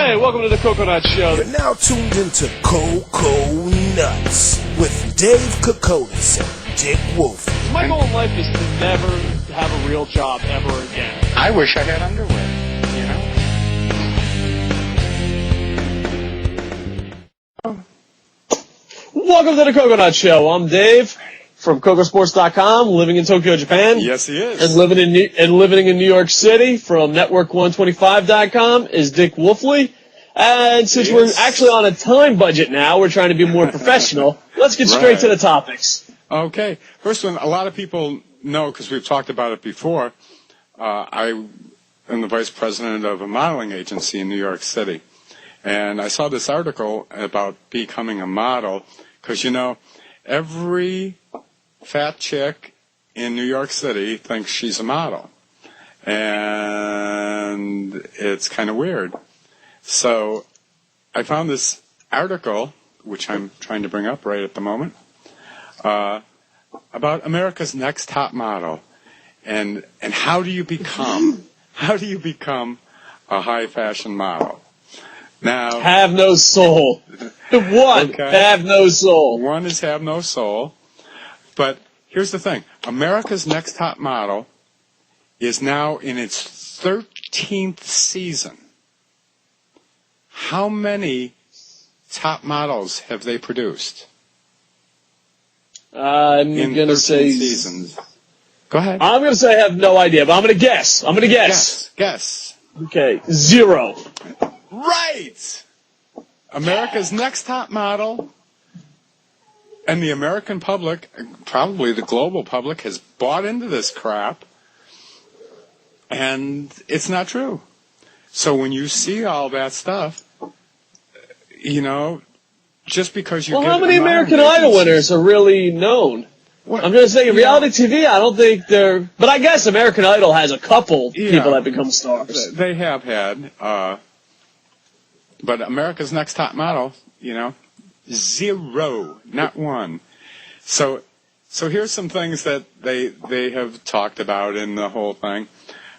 Hey, welcome to the Koconutz Show. You're now tuned into Koconutz with Dave Koconutz and Dick Wolf. My goal in life is to never have a real job ever again. I wish I had underwear, Welcome to the Koconutz Show. I'm Dave from KocoSports.com, living in Tokyo, Japan. Yes, he is. And living in New York City from Network125.com is Dick Wolfley. And since we're actually on a time budget now, we're trying to be more professional. Let's get straight to the topics. Okay. First one, a lot of people know, because we've talked about it before, I am the vice president of a modeling agency in New York City. And I saw this article about becoming a model, because, you know, every fat chick in New York City thinks she's a model. And it's kind of weird. So I found this article, which I'm trying to bring up right at the moment, about America's Next Top Model, and how do you become a high fashion model? Now, have no soul. One, okay. Have no soul. One is have no soul. But here's the thing: America's Next Top Model is now in its 13th season. How many top models have they produced? I'm going to say seasons. Go ahead. I'm going to say I have no idea, but I'm going to guess. Guess. Okay, 0. Right. America's Next Top Model, and the American public, probably the global public, has bought into this crap, and it's not true. So when you see all that stuff, you know, just because you well, how many American Idol winners are really known? What? I'm just saying, reality TV, I don't think they're... But I guess American Idol has a couple people that become stars. They have had, but America's Next Top Model, you know, 0, not 1. So here's some things that they have talked about in the whole thing.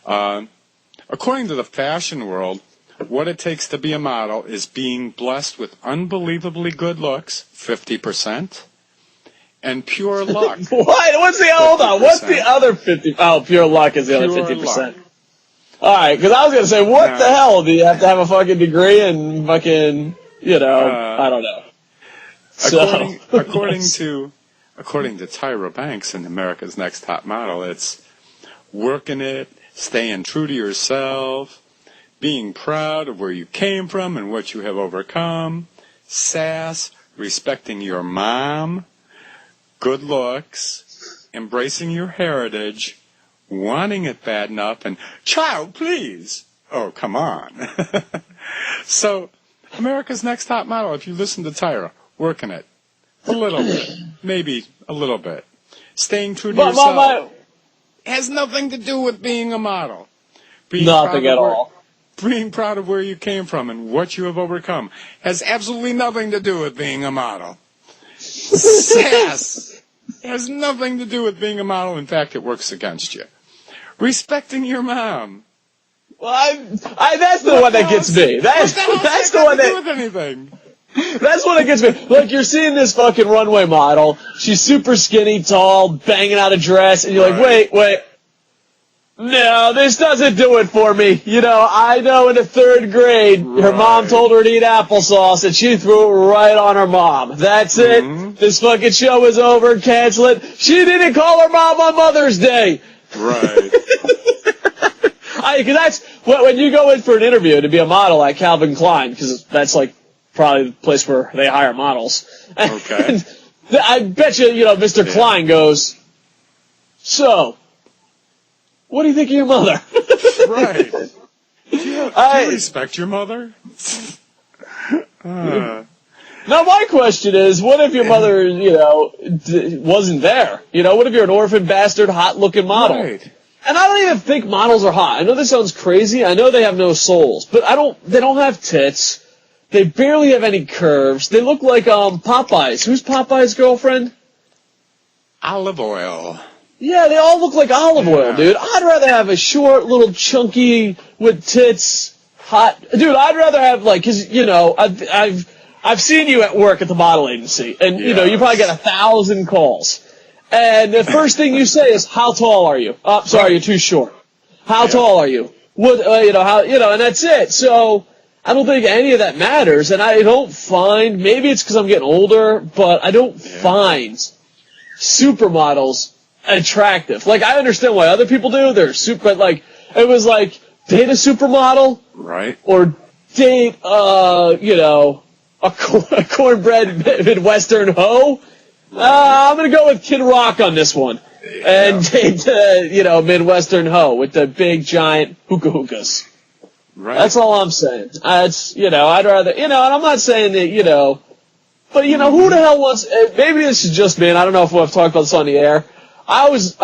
According to the fashion world, what it takes to be a model is being blessed with unbelievably good looks, 50%, and pure luck. What? Hold on. What's the other 50? Oh, pure luck is the other 50%. All right, because I was going to say, what the hell? Do you have to have a fucking degree and fucking, you know, I don't know. According to Tyra Banks in America's Next Top Model, it's working it, staying true to yourself, being proud of where you came from and what you have overcome, sass, respecting your mom, good looks, embracing your heritage, wanting it bad enough, and, child, please. Oh, come on. So, America's Next Top Model, if you listen to Tyra, working it a little bit, maybe a little bit. Staying true to yourself has nothing to do with being a model. Nothing at all. Being proud of where you came from and what you have overcome has absolutely nothing to do with being a model. Sass has nothing to do with being a model. In fact, it works against you. Respecting your mom. Well, that's the one that gets me. That's the one that... with anything. That's what it gets me. Like, you're seeing this fucking runway model. She's super skinny, tall, banging out a dress, and you're like, wait. No, this doesn't do it for me. You know, I know in the 3rd grade, her mom told her to eat applesauce, and she threw it right on her mom. That's it. This fucking show is over. Cancel it. She didn't call her mom on Mother's Day. Right. Because that's when you go in for an interview to be a model at Calvin Klein, because that's like probably the place where they hire models. Okay. I bet you, Mr. Klein goes, so, what do you think of your mother? Right. Do you respect your mother? Now, my question is, what if your mother, wasn't there? What if you're an orphan bastard, hot-looking model? Right. And I don't even think models are hot. I know this sounds crazy. I know they have no souls. But they don't have tits. They barely have any curves. They look like Popeyes. Who's Popeye's girlfriend? Olive oil. Yeah, they all look like olive oil, dude. I'd rather have a short, little chunky with tits hot, dude. I'd rather have like, cause you know, I've seen you at work at the model agency, and you know, you probably get 1,000 calls, and the first thing you say is, "How tall are you?" "Oh, sorry, you're too short." "How tall are you?" "What? And that's it. So I don't think any of that matters, and I don't find. Maybe it's because I'm getting older, but I don't find supermodels attractive. Like, I understand why other people do. They're super, but like, it was like, date a supermodel, Right? or date, a cornbread Midwestern hoe. I'm gonna go with Kid Rock on this one, and date, Midwestern hoe with the big giant hookahs. Right. That's all I'm saying. I'd rather, and I'm not saying that, but who the hell wants? Maybe this is just me. And I don't know if I've talked about this on the air. I was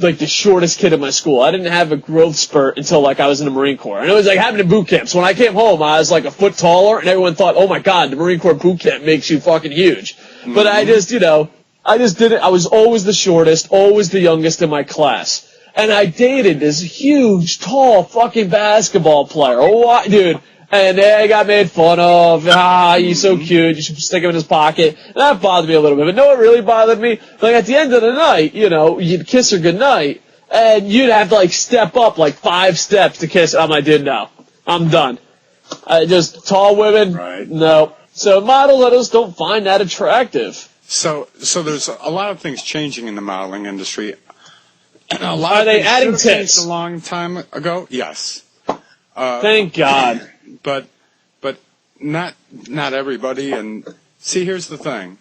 like the shortest kid in my school. I didn't have a growth spurt until like I was in the Marine Corps, and it was like happening in boot camp. So when I came home, I was like a foot taller, and everyone thought, "Oh my God, the Marine Corps boot camp makes you fucking huge." Mm-hmm. But I just didn't. I was always the shortest, always the youngest in my class, and I dated this huge, tall fucking basketball player. Oh, dude. And they got made fun of. He's so cute. You should stick him in his pocket. And that bothered me a little bit. But no, what really bothered me? Like, at the end of the night, you'd kiss her goodnight, and you'd have to, like, step up, like, 5 steps to kiss. I did no. I'm done. Just tall women, no. So models, I just don't find that attractive. So there's a lot of things changing in the modeling industry. Are they adding tits? A long time ago? Yes. Thank God. But not everybody. And see, here's the thing: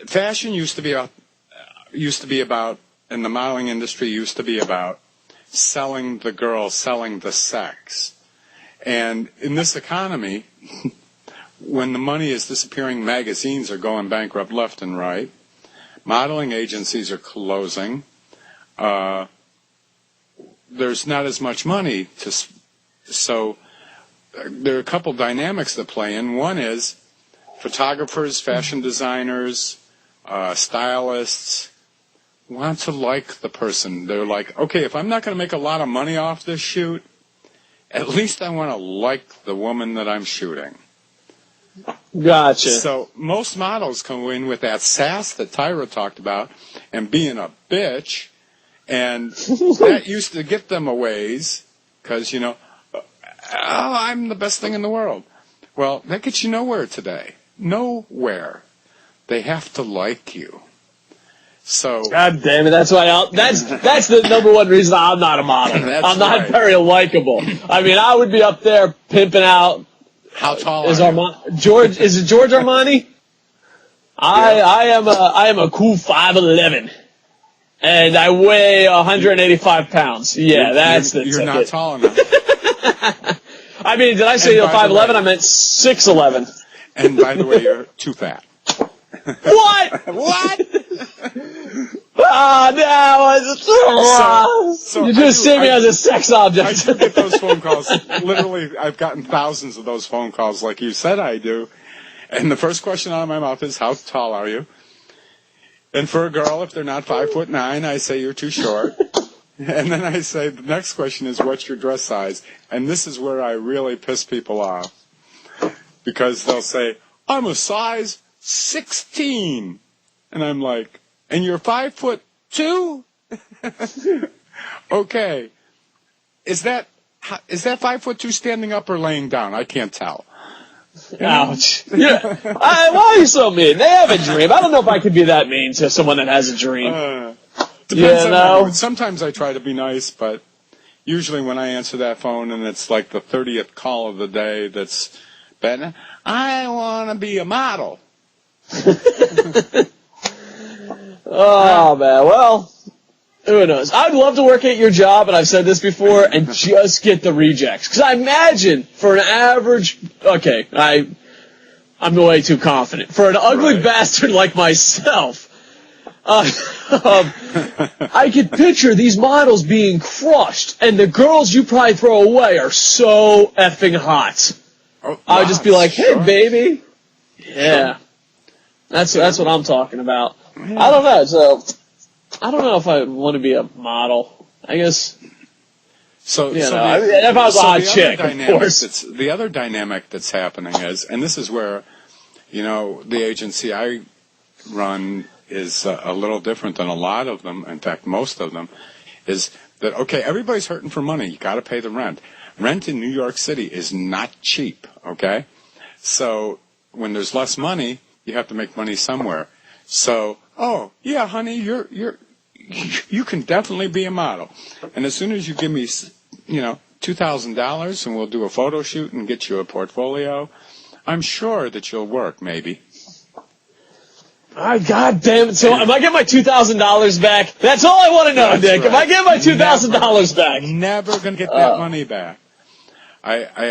fashion used to be about, and the modeling industry used to be about selling the girl, selling the sex. And in this economy, when the money is disappearing, magazines are going bankrupt left and right. Modeling agencies are closing. There's not as much money so there are a couple dynamics that play in. One is photographers, fashion designers, stylists want to like the person. They're like, okay, if I'm not going to make a lot of money off this shoot, at least I want to like the woman that I'm shooting. Gotcha. So most models come in with that sass that Tyra talked about and being a bitch, and that used to get them a ways because, I'm the best thing in the world. Well, that gets you nowhere today. Nowhere. They have to like you. So God damn it! That's why that's the number one reason I'm not a model. I'm not very likable. I mean, I would be up there pimping out. How tall is are you? George? Is it George Armani? I am a cool 5'11", and I weigh 185 pounds. Yeah, that's the ticket. You're not tall enough. I mean, did I say 5'11"? I meant 6'11". And by the way, you're too fat. What? What? So you just see me as a sex object. I do get those phone calls. Literally, I've gotten thousands of those phone calls like you said I do. And the first question out of my mouth is, how tall are you? And for a girl, if they're not 5'9", I say you're too short. And then I say, the next question is, what's your dress size? And this is where I really piss people off. Because they'll say, I'm a size 16. And I'm like, and you're 5'2"? Okay. Is that 5'2" standing up or laying down? I can't tell. Ouch. Yeah. Why are you so mean? They have a dream. I don't know if I could be that mean to someone that has a dream. Depends on my mood. Sometimes I try to be nice, but usually when I answer that phone and it's like the 30th call of the day that's bad, I want to be a model. Oh, man. Well, who knows? I'd love to work at your job, and I've said this before, and just get the rejects. Because I imagine for an average... Okay, I'm way too confident. For an ugly bastard like myself... I could picture these models being crushed, and the girls you probably throw away are so effing hot. I would just be like, hey, baby. Yeah. That's what I'm talking about. Yeah. I don't know. So, I don't know if I want to be a model. I guess. So, You so know, I mean, if I was a hot the other chick, of dynamic course. the other dynamic that's happening is, and this is where, you know, the agency I run is a little different than a lot of them. In fact, most of them, is that, okay, everybody's hurting for money. You got to pay the rent. Rent in New York City is not cheap, okay? So when there's less money, you have to make money somewhere. So, oh, yeah, honey, you can definitely be a model. And as soon as you give me, you know, $2,000 and we'll do a photo shoot and get you a portfolio, I'm sure that you'll work, maybe. God damn it. So am I getting my $2,000 back? That's all I want to know, That's Dick. right. Am I getting my $2,000 back? Never going to get that money back. I